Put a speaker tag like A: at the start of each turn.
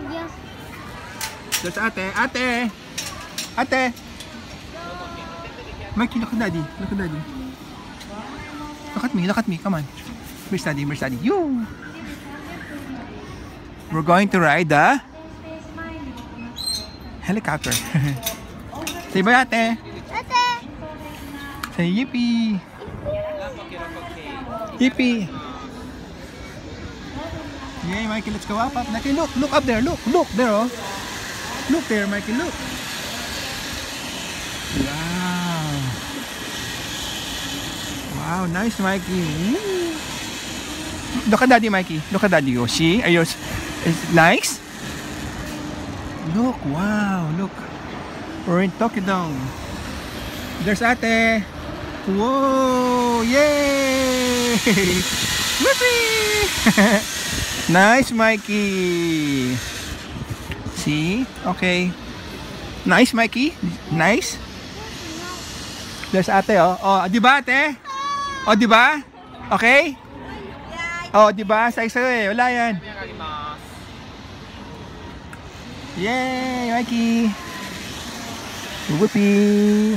A: Yes.
B: There's ate. Ate! Ate! Mikey, look at daddy. Look at daddy. Look at me. Look at me. Come on. Where's daddy? Where's daddy? You! We're going to ride the helicopter. Say bye, ate.
A: Ate.
B: Say yippee. Yippee. Yay, Mikey, let's go up. Mikey, look up there. Look there, oh. Look there, Mikey, look. Wow. Wow, nice, Mikey. Woo. Look at daddy, Mikey. Look at daddy. Oh, see? Are you? Is it nice? Look, wow, look. We're in Tokyo. There's ate. Whoa, yay! Whoopee! Nice, Mikey. See? Okay. Nice, Mikey. Nice. There's ate, oh. Oh, di ba, ate? Oh, di ba? Okay? Oh, di ba? Sa-isa eh. Wala yan. Yay, Mikey. Whoopee.